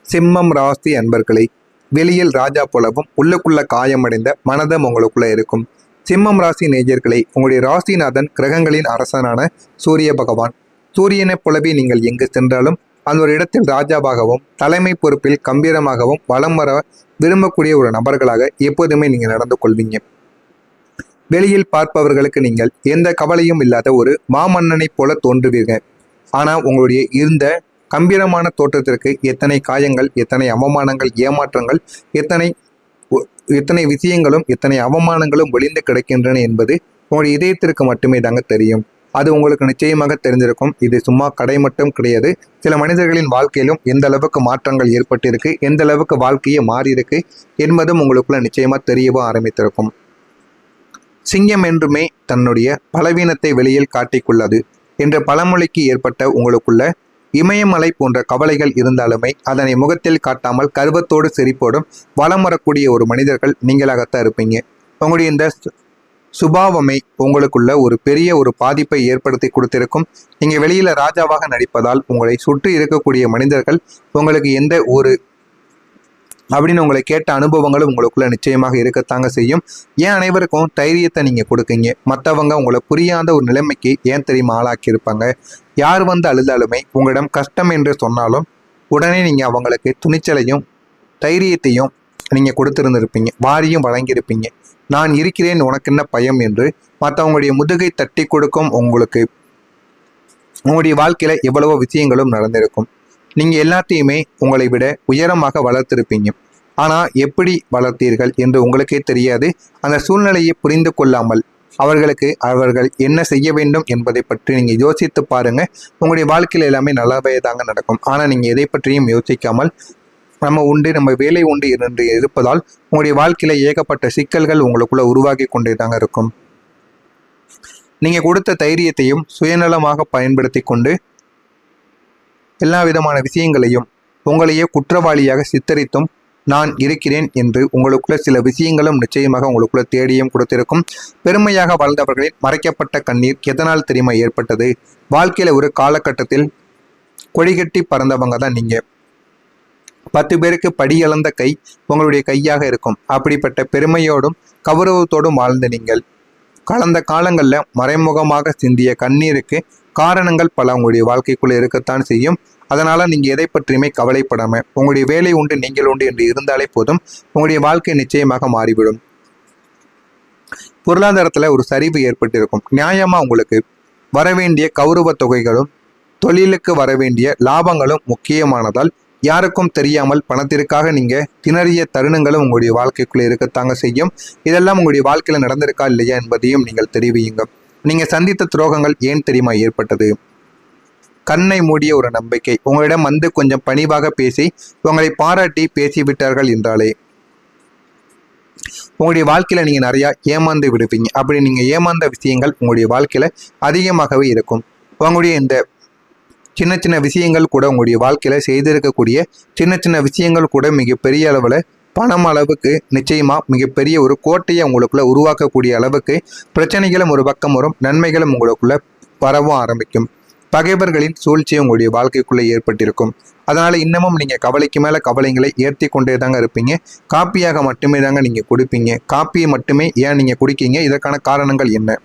சிம்மம் ராசி அன்பர்களே, வெளியில் ராஜா போலவும் உள்ளுக்குள்ள காயமடைந்த மனதம் உங்களுக்குள்ள இருக்கும். சிம்மம் ராசி நேயர்களே, உங்களுடைய ராசிநாதன் கிரகங்களின் அரசனான சூரிய பகவான். சூரியனைப் போலவே நீங்கள் எங்கு சென்றாலும் அந்த ஒரு இடத்தில் ராஜாவாகவும் தலைமை பொறுப்பில் கம்பீரமாகவும் வலம் வர விரும்பக்கூடிய ஒரு நபர்களாக எப்போதுமே நீங்கள் நடந்து கொள்வீங்க. வெளியில் பார்ப்பவர்களுக்கு நீங்கள் எந்த கவலையும் இல்லாத ஒரு மாமன்னனைப் போல தோன்றுவீர்கள். ஆனால் உங்களுடைய இருந்த கம்பீரமான தோற்றத்திற்கு எத்தனை காயங்கள், எத்தனை அவமானங்கள், ஏமாற்றங்கள், எத்தனை விஷயங்களும், எத்தனை அவமானங்களும் ஒளிந்து கிடக்கின்றன என்பது உங்களுடைய இதயத்திற்கு மட்டுமே தாங்க தெரியும். அது உங்களுக்கு நிச்சயமாக தெரிஞ்சிருக்கும். இது சும்மா கடை மட்டும் கிடையாது. சில மனிதர்களின் வாழ்க்கையிலும் எந்த அளவுக்கு மாற்றங்கள் ஏற்பட்டிருக்கு, எந்த அளவுக்கு வாழ்க்கையே மாறியிருக்கு என்பதும் உங்களுக்குள்ள நிச்சயமா தெரியவும் ஆரம்பித்திருக்கும். சிங்கம் என்றுமே தன்னுடைய பலவீனத்தை வெளியில் காட்டிக்கொள்ளது என்ற பழமொழிக்கு ஏற்பட்ட உங்களுக்குள்ள இமயமலை போன்ற கவலைகள் இருந்தாலுமே அதனை முகத்தில் காட்டாமல் கர்வத்தோடு சிரிப்போடும் வலம் வரக்கூடிய ஒரு மனிதர்கள் நீங்களாகத்தான் இருப்பீங்க. உங்களுடைய இந்த சுபாவமே உங்களுக்குள்ள ஒரு பெரிய ஒரு பாதிப்பை ஏற்படுத்தி கொடுத்திருக்கும். நீங்க வெளியில ராஜாவாக நடிப்பதால் உங்களை சுற்றி இருக்கக்கூடிய மனிதர்கள் உங்களுக்கு எந்த ஒரு அப்படின்னு உங்களை கேட்ட அனுபவங்களும் உங்களுக்குள்ள நிச்சயமாக இருக்கத்தாங்க செய்யும். ஏன் அனைவருக்கும் தைரியத்தை நீங்க கொடுக்கீங்க. மற்றவங்க உங்களை புரியாத ஒரு நிலைமைக்கு ஏன் தெரியுமா ஆளாக்கி இருப்பாங்க. யார் வந்து அழுதாலுமே உங்களிடம் கஷ்டம் என்று சொன்னாலும் உடனே நீங்க அவங்களுக்கு துணிச்சலையும் தைரியத்தையும் நீங்க கொடுத்திருந்திருப்பீங்க. வாரியும் வழங்கியிருப்பீங்க. நான் இருக்கிறேன், உனக்கு என்ன பயம் என்று மற்றவங்களுடைய முதுகை தட்டி கொடுக்கும் உங்களுக்கு உங்களுடைய வாழ்க்கையில எவ்வளவோ விஷயங்களும் நடந்திருக்கும். நீங்க எல்லாத்தையுமே உங்களை விட உயரமாக வளர்த்திருப்பீங்க. ஆனா எப்படி வளர்த்தீர்கள் என்று உங்களுக்கே தெரியாது. அந்த சூழ்நிலையை புரிந்து கொள்ளாமல் அவர்கள் என்ன செய்ய வேண்டும் என்பதை பற்றி நீங்க யோசித்து பாருங்க. உங்களுடைய வாழ்க்கையில எல்லாமே நல்லாவே தாங்க நடக்கும். ஆனா நீங்க எதை பற்றியும் யோசிக்காமல் நம்ம வேலை உண்டு என்று இருப்பதால் உங்களுடைய வாழ்க்கையில ஏகப்பட்ட சிக்கல்கள் உங்களுக்குள்ள உருவாகி கொண்டே தாங்க இருக்கும். நீங்க கொடுத்த தைரியத்தையும் சுயநலமாக பயன்படுத்தி கொண்டு எல்லா விதமான விஷயங்களையும் உங்களையே குற்றவாளியாக சித்தரித்தும் நான் இருக்கிறேன் என்று உங்களுக்குள்ள சில விஷயங்களும் நிச்சயமாக உங்களுக்குள்ள தேடியும் கொடுத்திருக்கும். பெருமையாக வாழ்ந்தவர்களின் மறைக்கப்பட்ட கண்ணீர் எதனால் தெரியுமா ஏற்பட்டது? வாழ்க்கையில ஒரு காலகட்டத்தில் கொடிகட்டி பறந்தவங்க தான் நீங்க. 10 பேருக்கு படியளந்த கை உங்களுடைய கையாக இருக்கும். அப்படிப்பட்ட பெருமையோடும் கௌரவத்தோடும் வாழ்ந்த நீங்கள் கடந்த காலங்களில் மறைமுகமாக சிந்திய கண்ணீருக்கு காரணங்கள் பல உங்களுடைய வாழ்க்கைக்குள்ள இருக்கத்தான் செய்யும். அதனால நீங்க எதை பற்றியுமே கவலைப்படாம உங்களுடைய வேலை உண்டு, நீங்கள் உண்டு என்று இருந்தாலே போதும். உங்களுடைய வாழ்க்கை நிச்சயமாக மாறிவிடும். பொருளாதாரத்துல ஒரு சரிவு ஏற்பட்டிருக்கும். நியாயமா உங்களுக்கு வரவேண்டிய கௌரவ தொகைகளும் தொழிலுக்கு வரவேண்டிய லாபங்களும் முக்கியமானதால் யாருக்கும் தெரியாமல் பணத்திற்காக நீங்க திணறிய தருணங்களும் உங்களுடைய வாழ்க்கைக்குள்ள இருக்கத்தாங்க செய்யும். இதெல்லாம் உங்களுடைய வாழ்க்கையில நடந்திருக்கா இல்லையா என்பதையும் நீங்கள் தெரிவியுங்க. நீங்க சந்தித்த துரோகங்கள் ஏன் தெரியுமா ஏற்பட்டது? கண்ணை மூடிய ஒரு நம்பிக்கை உங்களிடம் வந்து கொஞ்சம் பணிவாக பேசி உங்களை பாராட்டி பேசிவிட்டார்கள் என்றாலே உங்களுடைய வாழ்க்கையில நீங்க நிறைய ஏமாந்து விடுவீங்க. அப்படி நீங்க ஏமாந்த விஷயங்கள் உங்களுடைய வாழ்க்கையில அதிகமாகவே இருக்கும். உங்களுடைய இந்த சின்ன சின்ன விஷயங்கள் கூட உங்களுடைய வாழ்க்கையில செய்திருக்கக்கூடிய சின்ன சின்ன விஷயங்கள் கூட மிகப்பெரிய அளவுல பணம் அளவுக்கு நிச்சயமா மிகப்பெரிய ஒரு கோட்டையை உங்களுக்குள்ள உருவாக்கக்கூடிய அளவுக்கு பிரச்சனைகளும் ஒரு பக்கம் வரும், நன்மைகளும் உங்களுக்குள்ள பரவும் ஆரம்பிக்கும். பகைவர்களின் சூழ்ச்சி உங்களுடைய வாழ்க்கைக்குள்ளே ஏற்பட்டிருக்கும். அதனால இன்னமும் நீங்க கவலைக்கு மேல கவலைகளை ஏற்றி கொண்டே தாங்க இருப்பீங்க. காப்பியாக மட்டுமே தாங்க நீங்க குடிப்பீங்க. காப்பியை மட்டுமே ஏன் நீங்க குடிக்கீங்க? இதற்கான காரணங்கள் என்ன?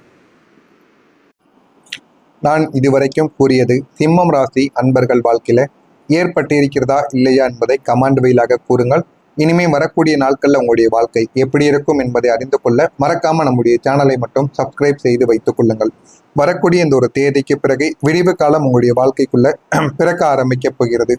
நான் இதுவரைக்கும் கூறியது சிம்மம் ராசி அன்பர்கள் வாழ்க்கையில ஏற்பட்டிருக்கிறதா இல்லையா என்பதை கமெண்ட் வழியாக கூறுங்கள். இனிமே வரக்கூடிய நாட்கள்ல உங்களுடைய வாழ்க்கை எப்படி இருக்கும் என்பதை அறிந்து கொள்ள மறக்காம நம்முடைய சேனலை மட்டும் சப்ஸ்கிரைப் செய்து வைத்துக் கொள்ளுங்கள். வரக்கூடிய இந்த ஒரு தேதிக்கு பிறகு விடிவு காலம் உங்களுடைய வாழ்க்கைக்குள்ள பிறக்க ஆரம்பிக்க போகிறது.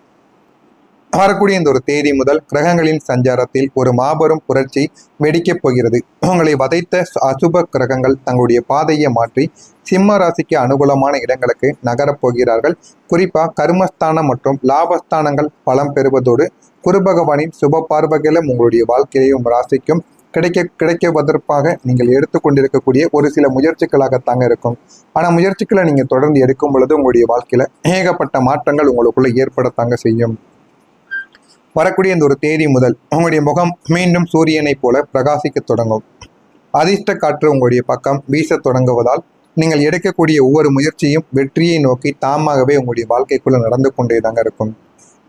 வரக்கூடிய இந்த ஒரு தேதி முதல் கிரகங்களின் சஞ்சாரத்தில் ஒரு மாபெரும் புரட்சி வெடிக்கப் போகிறது. உங்களை வதைத்த அசுப கிரகங்கள் தங்களுடைய பாதையை மாற்றி சிம்ம ராசிக்கு அனுகூலமான இடங்களுக்கு நகரப் போகிறார்கள். குறிப்பா கர்மஸ்தானம் மற்றும் லாபஸ்தானங்கள் பலம் பெறுவதோடு குரு பகவானின் சுப பார்வைகளும் உங்களுடைய வாழ்க்கையையும் ராசிக்கும் கிடைக்குவதற்காக நீங்கள் எடுத்துக்கொண்டிருக்கக்கூடிய ஒரு சில முயற்சிகளாகத்தாங்க இருக்கும். ஆனா முயற்சிகளை நீங்க தொடர்ந்து எடுக்கும் பொழுது உங்களுடைய வாழ்க்கையில ஏகப்பட்ட மாற்றங்கள் உங்களுக்குள்ள ஏற்படத்தாங்க செய்யும். வரக்கூடிய இந்த ஒரு தேதி முதல் உங்களுடைய முகம் மீண்டும் சூரியனை போல பிரகாசிக்க தொடங்கும். அதிர்ஷ்ட காற்று உங்களுடைய பக்கம் வீச தொடங்குவதால் நீங்கள் எடுக்கக்கூடிய ஒவ்வொரு முயற்சியும் வெற்றியை நோக்கி தாமாகவே உங்களுடைய வாழ்க்கைக்குள்ள நடந்து கொண்டே தாங்க இருக்கும்.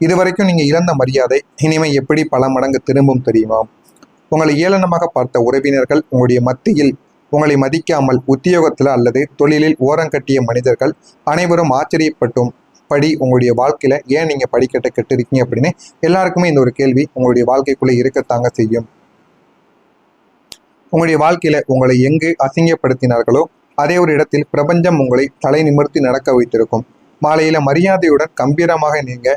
இதுவரைக்கும் நீங்க இழந்த மரியாதை இனிமே எப்படி பல மடங்கு திரும்பும் தெரியுமா? உங்களை ஏளனமாக பார்த்த உறவினர்கள் உங்களுடைய மத்தியில் உங்களை மதிக்காமல் உத்தியோகத்தில் அல்லது தொழிலில் ஓரங்கட்டிய மனிதர்கள் அனைவரும் ஆச்சரியப்பட்டும் படி உங்களுடைய வாழ்க்கையில ஏன் நீங்க படிக்கட்ட கெட்டிருக்கீங்க அப்படின்னு எல்லாருக்குமே இந்த ஒரு கேள்வி உங்களுடைய வாழ்க்கைக்குள்ள இருக்கத்தாங்க செய்யும். உங்களுடைய வாழ்க்கையில உங்களை எங்கு அசிங்கப்படுத்தினார்களோ அதே ஒரு இடத்தில் பிரபஞ்சம் உங்களை தலை நிமிர்த்தி நடக்க வைத்திருக்கும். மாலையில மரியாதையுடன் கம்பீரமாக நீங்க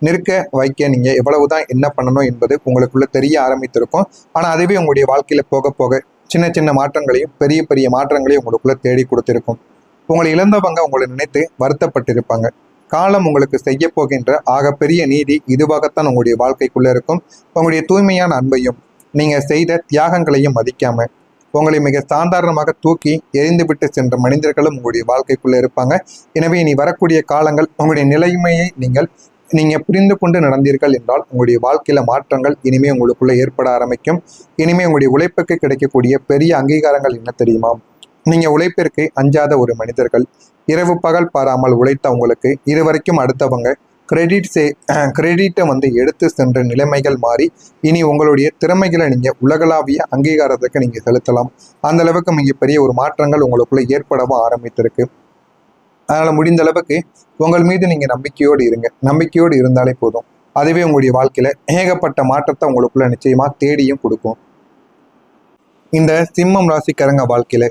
நிற்க வைக்க நீங்க எவ்வளவுதான் என்ன பண்ணணும் என்பது உங்களுக்குள்ள தெரிய ஆரம்பித்திருக்கும். ஆனா அதுவே உங்களுடைய வாழ்க்கையில போக போக சின்ன சின்ன மாற்றங்களையும் பெரிய பெரிய மாற்றங்களையும் உங்களுக்குள்ள தேடி கொடுத்திருக்கும். உங்களை இழந்தவங்க உங்களை நினைத்து வருத்தப்பட்டிருப்பாங்க. காலம் உங்களுக்கு செய்ய போகின்ற ஆகப்பெரிய நீதி இதுவாகத்தான் உங்களுடைய வாழ்க்கைக்குள்ள இருக்கும். உங்களுடைய தூய்மையான அன்பையும் நீங்க செய்த தியாகங்களையும் மதிக்காம உங்களை மிக சாதாரணமாக தூக்கி எரிந்துவிட்டு சென்ற மனிதர்களும் உங்களுடைய வாழ்க்கைக்குள்ள இருப்பாங்க. எனவே இனி வரக்கூடிய காலங்கள் உங்களுடைய நிலைமையை நீங்க புரிந்து கொண்டு நடந்தீர்கள் என்றால் உங்களுடைய வாழ்க்கையில மாற்றங்கள் இனிமே உங்களுக்குள்ள ஏற்பட ஆரம்பிக்கும். இனிமே உங்களுடைய உழைப்புக்கு கிடைக்கக்கூடிய பெரிய அங்கீகாரங்கள் என்ன தெரியுமா? நீங்க உழைப்பிற்கு அஞ்சாத ஒரு மனிதர்கள், இரவு பகல் பாராமல் உழைத்த உங்களுக்கு இதுவரைக்கும் அடுத்தவங்க கிரெடிட்டை எடுத்து சென்ற நிலைமைகள் மாறி இனி உங்களுடைய திறமைகளை நீங்க உலகளாவிய அங்கீகாரத்துக்கு நீங்க செலுத்தலாம். அந்த அளவுக்கு மிகப்பெரிய ஒரு மாற்றங்கள் உங்களுக்குள்ள ஏற்படவும் ஆரம்பித்திருக்கு. அதனால முடிந்த அளவுக்கு உங்கள் மீது நீங்க நம்பிக்கையோடு இருங்க. நம்பிக்கையோடு இருந்தாலே போதும். அதுவே உங்களுடைய வாழ்க்கையில ஏகப்பட்ட மாற்றத்தை உங்களுக்குள்ள நிச்சயமா தேடியும் கொடுக்கும். இந்த சிம்மம் ராசிக்காரங்க வாழ்க்கையில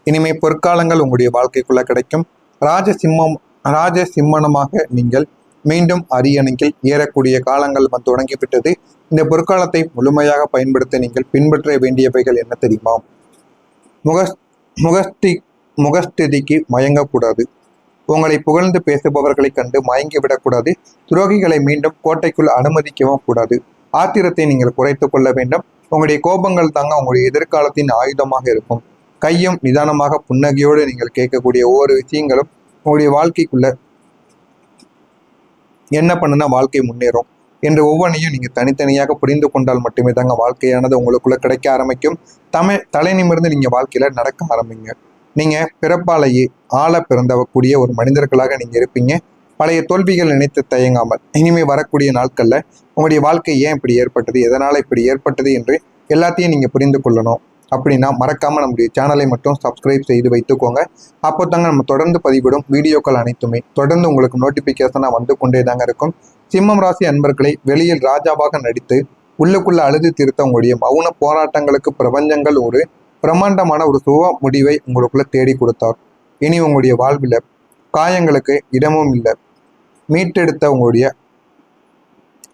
இனிமே பொற்காலங்கள் உங்களுடைய வாழ்க்கைக்குள்ள கிடைக்கும். ராஜசிம்மனமாக நீங்கள் மீண்டும் அரியணையில் ஏறக்கூடிய காலங்கள் தொடங்கிவிட்டது. இந்த பொற்காலத்தை முழுமையாக பயன்படுத்த நீங்கள் பின்பற்ற வேண்டியவைகள் என்ன தெரியுமா? முகஸ்திதிக்கு மயங்கக்கூடாது. உங்களை புகழ்ந்து பேசுபவர்களை கண்டு மயங்கி விடக்கூடாது. துரோகிகளை மீண்டும் கோட்டைக்குள் அனுமதிக்கவும் கூடாது. ஆத்திரத்தை நீங்கள் குறைத்து கொள்ள வேண்டும். உங்களுடைய கோபங்கள் தாங்க உங்களுடைய எதிர்காலத்தின் ஆயுதமாக இருக்கும். கையும் நிதானமாக புன்னகையோடு நீங்கள் கேட்கக்கூடிய ஒவ்வொரு விஷயங்களும் உங்களுடைய வாழ்க்கைக்குள்ள என்ன பண்ணுனா வாழ்க்கை முன்னேறும் என்று ஒவ்வொன்றையும் நீங்க தனித்தனியாக புரிந்து கொண்டால் மட்டுமே தாங்க வாழ்க்கையானது உங்களுக்குள்ள கிடைக்க ஆரம்பிக்கும். தலை நிமிர்ந்து நீங்க வாழ்க்கையில நடக்க ஆரம்பிங்க. நீங்க பிறப்பாலேயே ஆழ பிறந்தவக்கூடிய ஒரு மனிதர்களாக நீங்க இருப்பீங்க. பழைய தோல்விகள் நினைத்து தயங்காமல் இனிமே வரக்கூடிய நாட்கள்ல உங்களுடைய வாழ்க்கை ஏன் இப்படி ஏற்பட்டது, எதனால இப்படி ஏற்பட்டது என்று எல்லாத்தையும் நீங்க புரிந்து கொள்ளணும். அப்படின்னா மறக்காம நம்முடைய சேனலை மட்டும் சப்ஸ்கிரைப் செய்து வைத்துக்கோங்க. அப்போ தாங்க நம்ம தொடர்ந்து பதிவிடும் வீடியோக்கள் அனைத்துமே தொடர்ந்து உங்களுக்கு நோட்டிபிகேஷனா வந்து கொண்டே தாங்க இருக்கும். சிம்மம் ராசி அன்பர்களை வெளியில் ராஜாவாக நடித்து உள்ளுக்குள்ள அழுது தீர்த்த உங்களுடைய மௌன போராட்டங்களுக்கு பிரபஞ்சங்கள் ஒரு பிரம்மாண்டமான ஒரு சுப முடிவை உங்களுக்குள்ள தேடி கொடுத்தார். இனி உங்களுடைய வாழ்வில் காயங்களுக்கு இடமும் இல்லை. மீட்டெடுத்த உங்களுடைய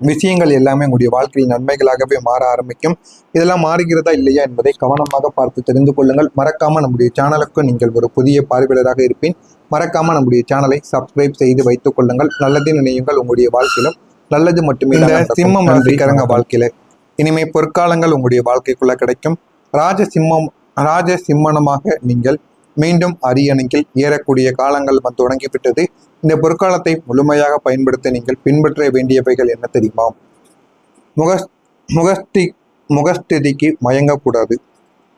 விஷயங்கள் எல்லாமே உங்களுடைய வாழ்க்கையில் நன்மைகளாகவே மாற ஆரம்பிக்கும். இதெல்லாம் மாறுகிறதா இல்லையா என்பதை கவனமாக பார்த்து தெரிந்து கொள்ளுங்கள். மறக்காம நம்முடைய சேனலுக்கு நீங்கள் ஒரு புதிய பார்வையாளராக இருப்பேன். மறக்காம நம்முடைய சேனலை சப்ஸ்கிரைப் செய்து வைத்துக் கொள்ளுங்கள். நல்லது நினையுங்கள். உங்களுடைய வாழ்க்கையிலும் நல்லது மட்டுமே. இந்த சிம்மம் ராசிக்காரங்க வாழ்க்கையில இனிமே பொற்காலங்கள் உங்களுடைய வாழ்க்கைக்குள்ள கிடைக்கும். ராஜசிம்மனமாக நீங்கள் மீண்டும் அரியணையில் ஏறக்கூடிய காலங்கள் தொடங்கிவிட்டது. இந்த பொற்காலத்தை முழுமையாக பயன்படுத்த நீங்கள் பின்பற்ற வேண்டியவைகள் என்ன தெரியுமா? முகஸ்திதிக்கு மயங்கக்கூடாது.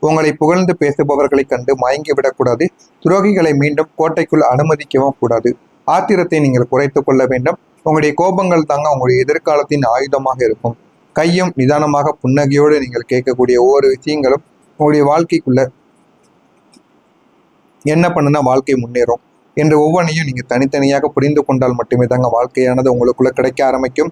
உங்களை புகழ்ந்து பேசுபவர்களை கண்டு மயங்கி விடக்கூடாது. துரோகிகளை மீண்டும் கோட்டைக்குள் அனுமதிக்கவும் கூடாது. ஆத்திரத்தை நீங்கள் குறைத்து கொள்ள வேண்டும். உங்களுடைய கோபங்கள் தாங்க உங்களுடைய எதிர்காலத்தின் ஆயுதமாக இருக்கும். கையும் நிதானமாக புன்னகையோடு நீங்கள் கேட்கக்கூடிய ஒவ்வொரு விஷயங்களும் உங்களுடைய வாழ்க்கைக்குள்ள என்ன பண்ணுனா வாழ்க்கை முன்னேறும் என்று ஒவ்வொன்றையும் நீங்க தனித்தனியாக புரிந்து கொண்டால் மட்டுமே தாங்க வாழ்க்கையானது உங்களுக்குள்ள கிடைக்க ஆரம்பிக்கும்.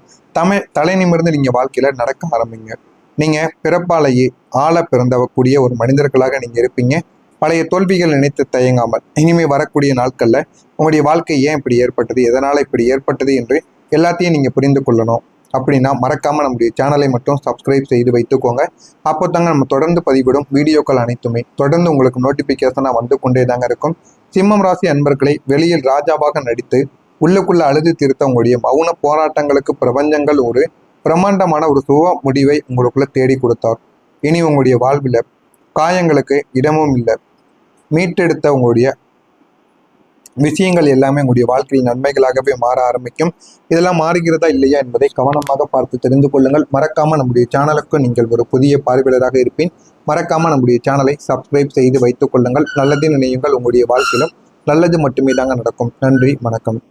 தலை நிமிர்ந்து நீங்க வாழ்க்கையில நடக்க ஆரம்பிங்க. நீங்க பிறப்பாலேயே ஆழ பிறந்தவக்கூடிய ஒரு மனிதர்களாக நீங்க இருப்பீங்க. பழைய தோல்விகள் நினைத்து தயங்காமல் இனிமே வரக்கூடிய நாட்கள்ல உங்களுடைய வாழ்க்கை ஏன் இப்படி ஏற்பட்டது, எதனால இப்படி ஏற்பட்டது என்று எல்லாத்தையும் நீங்க புரிந்து கொள்ளணும். அப்படின்னா மறக்காம நம்முடைய சேனலை மட்டும் சப்ஸ்கிரைப் செய்து வைத்துக்கோங்க. அப்போ தாங்க நம்ம தொடர்ந்து பதிவிடும் வீடியோக்கள் அனைத்துமே தொடர்ந்து உங்களுக்கு நோட்டிபிகேஷனா வந்து கொண்டே தாங்க இருக்கும். சிம்மம் ராசி அன்பர்களை வெளியில் ராஜாவாக நடித்து உள்ளுக்குள்ள அழுது தீர்த்த உங்களுடைய மௌன போராட்டங்களுக்கு பிரபஞ்சங்கள் ஒரு பிரம்மாண்டமான ஒரு சுப முடிவை உங்களுக்குள்ள தேடி கொடுத்தார். இனி உங்களுடைய வாழ்வில் காயங்களுக்கு இடமும் இல்லை. மீட்டெடுத்த உங்களுடைய விஷயங்கள் எல்லாமே உங்களுடைய வாழ்க்கையில் நன்மைகளாகவே மாற ஆரம்பிக்கும். இதெல்லாம் மாறுகிறதா இல்லையா என்பதை கவனமாக பார்த்து தெரிந்து கொள்ளுங்கள். மறக்காம நம்முடைய சேனலுக்கு நீங்கள் ஒரு புதிய பார்வையாளராக இருப்பேன். மறக்காம நம்முடைய சேனலை சப்ஸ்கிரைப் செய்து வைத்துக் கொள்ளுங்கள். நல்லது நினையுங்கள். உங்களுடைய வாழ்க்கையிலும் நல்லது மட்டுமே தாங்க நடக்கும். நன்றி, வணக்கம்.